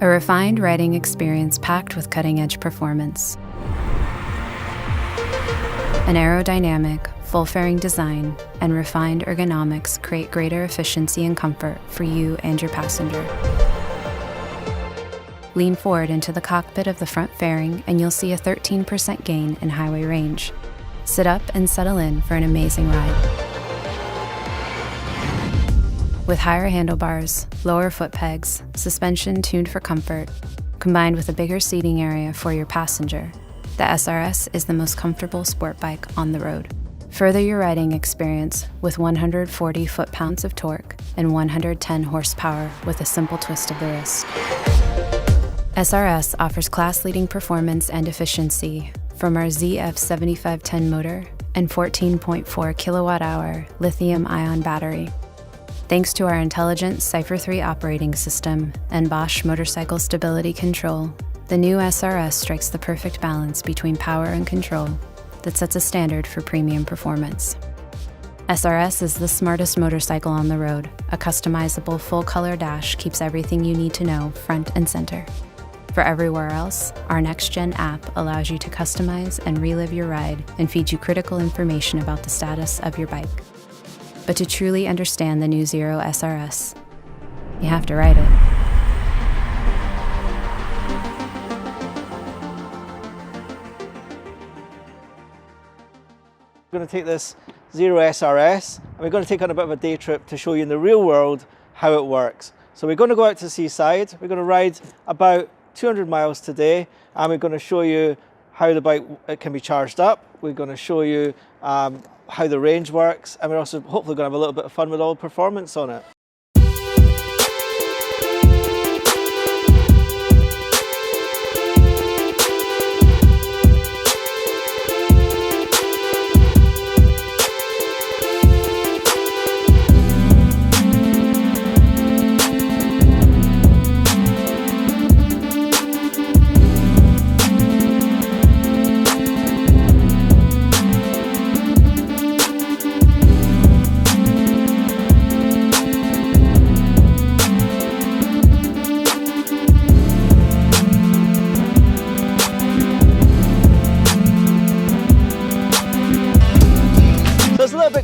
A refined riding experience packed with cutting-edge performance. An aerodynamic, full-fairing design and refined ergonomics create greater efficiency and comfort for you and your passenger. Lean forward into the cockpit of the front fairing and you'll see a 13% gain in highway range. Sit up and settle in for an amazing ride. With higher handlebars, lower foot pegs, suspension tuned for comfort, combined with a bigger seating area for your passenger, the SRS is the most comfortable sport bike on the road. Further your riding experience with 140 foot-pounds of torque and 110 horsepower with a simple twist of the wrist. SRS offers class-leading performance and efficiency from our ZF7510 motor and 14.4 kilowatt-hour lithium-ion battery. Thanks to our intelligent Cypher 3 operating system and Bosch motorcycle stability control, the new SRS strikes the perfect balance between power and control that sets a standard for premium performance. SRS is the smartest motorcycle on the road. A customizable full-color dash keeps everything you need to know front and center. For everywhere else, our next-gen app allows you to customize and relive your ride and feeds you critical information about the status of your bike. But to truly understand the new Zero SRS, you have to ride it. We're going to take this Zero SRS and we're going to take on a bit of a day trip to show you in the real world how it works. So we're going to go out to the seaside, we're going to ride about 200 miles today and we're going to show you how the bike can be charged up. We're going to show you how the range works, and we're also hopefully going to have a little bit of fun with all the performance on it.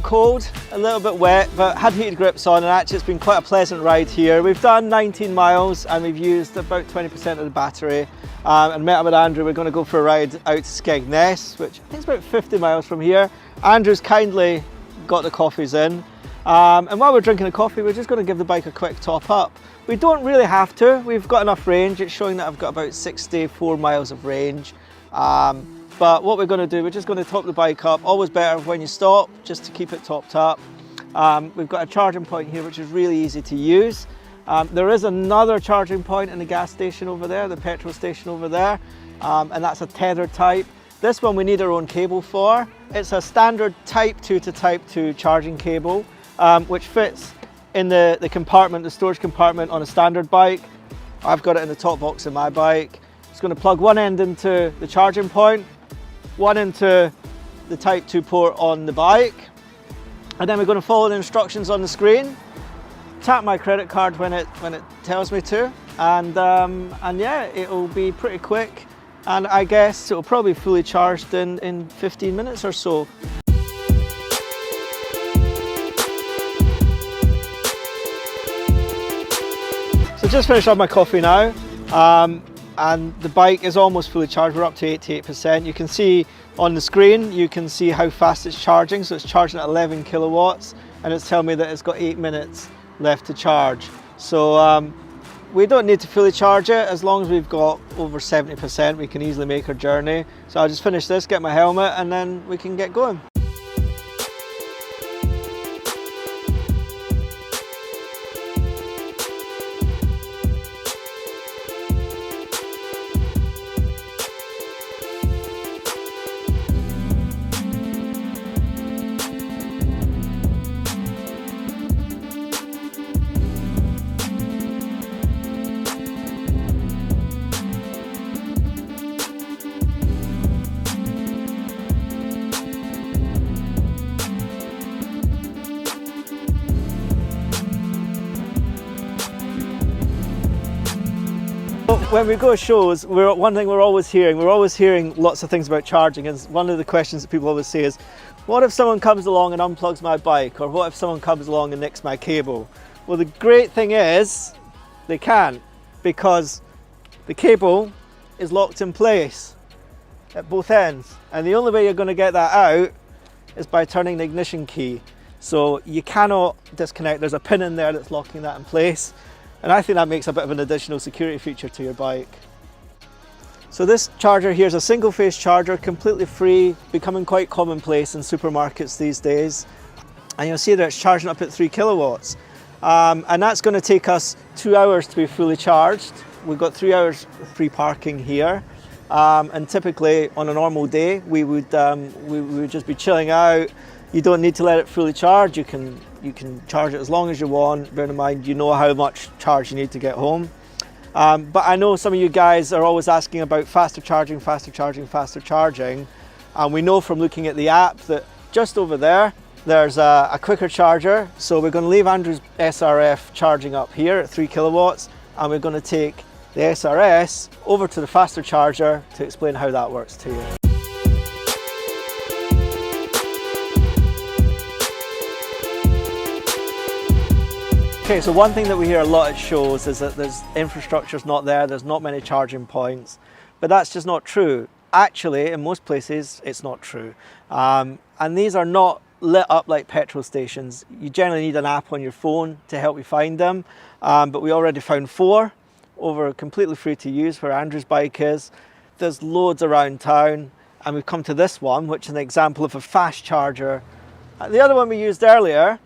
Cold, a little bit wet, but had heated grips on, and actually it's been quite a pleasant ride here. We've done 19 miles and we've used about 20% of the battery and met up with Andrew. We're going to go for a ride out to Skegness, which I think is about 50 miles from here. Andrew's kindly got the coffees in and while we're drinking the coffee we're just going to give the bike a quick top up. We don't really have to, we've got enough range. It's showing that I've got about 64 miles of range. But what we're going to do, we're just going to top the bike up. Always better when you stop, just to keep it topped up. We've got a charging point here, which is really easy to use. There is another charging point in the gas station over there, the petrol station over there, and that's a tethered type. This one we need our own cable for. It's a standard Type 2 to Type 2 charging cable, which fits in the compartment, the storage compartment on a standard bike. I've got it in the top box of my bike. It's going to plug one end into the charging point, one into the Type 2 port on the bike, and then we're going to follow the instructions on the screen, tap my credit card when it tells me to, and yeah, it'll be pretty quick, and I guess it'll probably be fully charged in 15 minutes or so. So just finished off my coffee now. And the bike is almost fully charged. We're up to 88%. You can see on the screen, you can see how fast it's charging. So it's charging at 11 kilowatts and it's telling me that it's got 8 minutes left to charge. So we don't need to fully charge it. As long as we've got over 70%, we can easily make our journey. So I'll just finish this, get my helmet, and then we can get going. When we go to shows, one thing we're always hearing lots of things about charging, and one of the questions that people always say is, what if someone comes along and unplugs my bike, or what if someone comes along and nicks my cable? Well, the great thing is, they can't, because the cable is locked in place at both ends, and the only way you're going to get that out is by turning the ignition key. So you cannot disconnect. There's a pin in there that's locking that in place, and I think that makes a bit of an additional security feature to your bike. So this charger here is a single phase charger, completely free, becoming quite commonplace in supermarkets these days. And you'll see that it's charging up at 3 kilowatts. And that's going to take us 2 hours to be fully charged. We've got 3 hours free parking here. And typically on a normal day, we would just be chilling out. You don't need to let it fully charge. You can charge it as long as you want. Bear in mind, you know how much charge you need to get home. But I know some of you guys are always asking about faster charging. And we know from looking at the app that just over there, there's a quicker charger. So we're going to leave Andrew's SRF charging up here at 3 kilowatts, and we're going to take the SRS over to the faster charger to explain how that works to you. Okay, so one thing that we hear a lot at shows is that infrastructure's not there, there's not many charging points, but that's just not true. Actually, in most places, it's not true. And these are not lit up like petrol stations. You generally need an app on your phone to help you find them, but we already found 4 over completely free to use where Andrew's bike is. There's loads around town, and we've come to this one, which is an example of a fast charger. The other one we used earlier,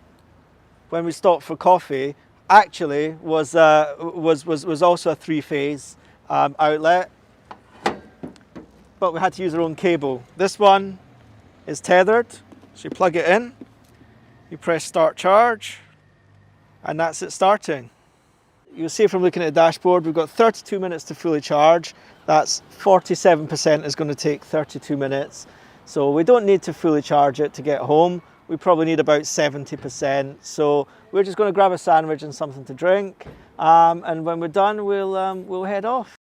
when we stopped for coffee, actually was also a 3-phase outlet, but we had to use our own cable. This one is tethered, so you plug it in, you press start charge, and that's it starting. You'll see from looking at the dashboard, we've got 32 minutes to fully charge. That's 47% is going to take 32 minutes. So we don't need to fully charge it to get home. We probably need about 70%. So we're just going to grab a sandwich and something to drink. And when we're done, we'll head off.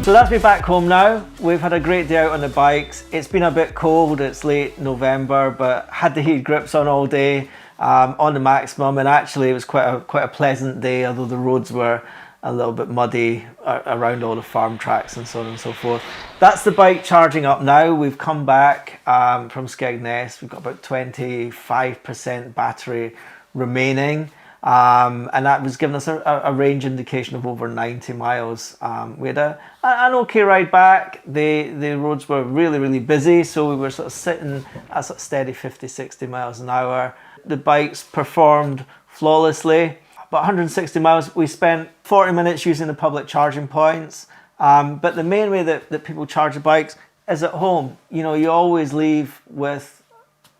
So that's me back home now. We've had a great day out on the bikes. It's been a bit cold, it's late November, but had the heated grips on all day, on the maximum, and actually it was quite a pleasant day, although the roads were a little bit muddy around all the farm tracks and so on and so forth. That's the bike charging up now. We've come back from Skegness. We've got about 25% battery remaining. And that was giving us a range indication of over 90 miles. We had an okay ride back. The roads were really busy, so we were sort of sitting at sort of steady 50-60 miles an hour. The bikes performed flawlessly. About 160 miles, we spent 40 minutes using the public charging points. But the main way that people charge the bikes is at home. You know, you always leave with,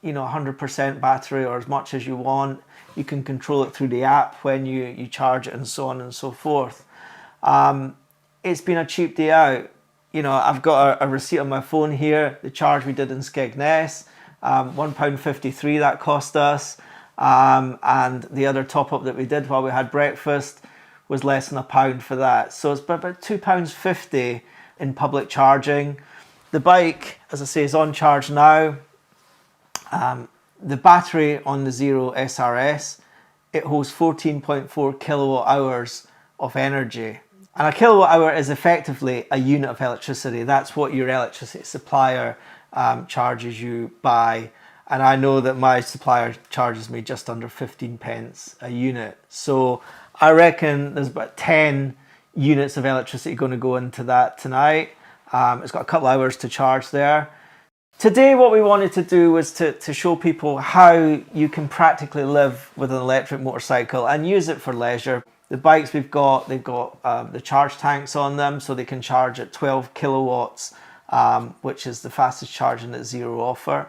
100% battery or as much as you want. You can control it through the app when you charge it and so on and so forth. It's been a cheap day out. I've got a receipt on my phone here. The charge we did in Skegness, £1.53 that cost us. And the other top up that we did while we had breakfast was less than £1 for that. So it's about £2.50 in public charging. The bike, as I say, is on charge now. The battery on the Zero SRS, it holds 14.4 kilowatt hours of energy. And a kilowatt hour is effectively a unit of electricity. That's what your electricity supplier charges you by. And I know that my supplier charges me just under 15 pence a unit. So I reckon there's about 10 units of electricity going to go into that tonight. It's got a couple hours to charge there. Today what we wanted to do was to show people how you can practically live with an electric motorcycle and use it for leisure. The bikes they've got the charge tanks on them, so they can charge at 12 kilowatts which is the fastest charging that Zero offer.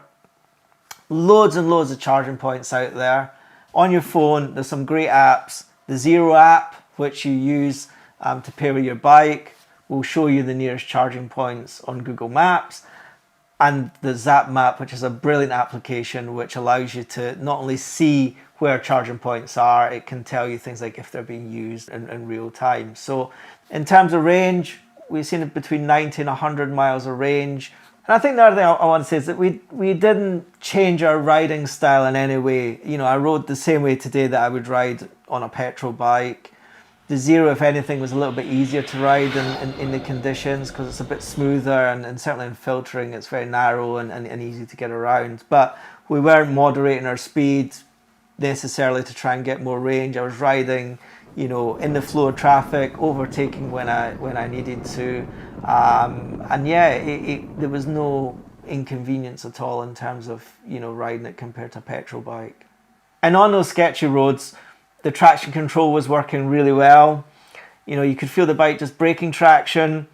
Loads and loads of charging points out there. On your phone, there's some great apps. The Zero app, which you use to pair with your bike, will show you the nearest charging points on Google Maps. And the Zap Map, which is a brilliant application which allows you to not only see where charging points are, it can tell you things like if they're being used in real time. So in terms of range, we've seen it between 90 and 100 miles of range. And I think the other thing I want to say is that we didn't change our riding style in any way. You know, I rode the same way today that I would ride on a petrol bike. The Zero, if anything, was a little bit easier to ride in the conditions because it's a bit smoother, and certainly in filtering it's very narrow and easy to get around. But we weren't moderating our speed necessarily to try and get more range. I was riding, you know, in the flow of traffic, overtaking when I needed to, and yeah, there was no inconvenience at all in terms of, you know, riding it compared to a petrol bike. And on those sketchy roads, the traction control was working really well. You know, you could feel the bike just breaking traction,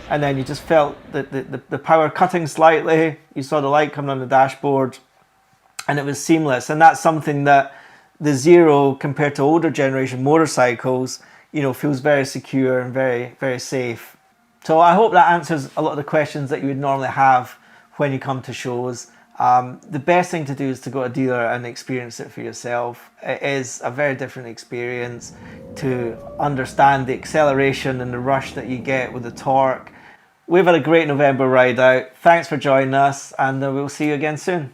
and then you just felt the power cutting slightly. You saw the light coming on the dashboard, and it was seamless. And that's something that the Zero, compared to older generation motorcycles, you know, feels very secure and very, very safe. So I hope that answers a lot of the questions that you would normally have when you come to shows. The best thing to do is to go to a dealer and experience it for yourself. It is a very different experience to understand the acceleration and the rush that you get with the torque. We've had a great November ride out. Thanks for joining us, and we'll see you again soon.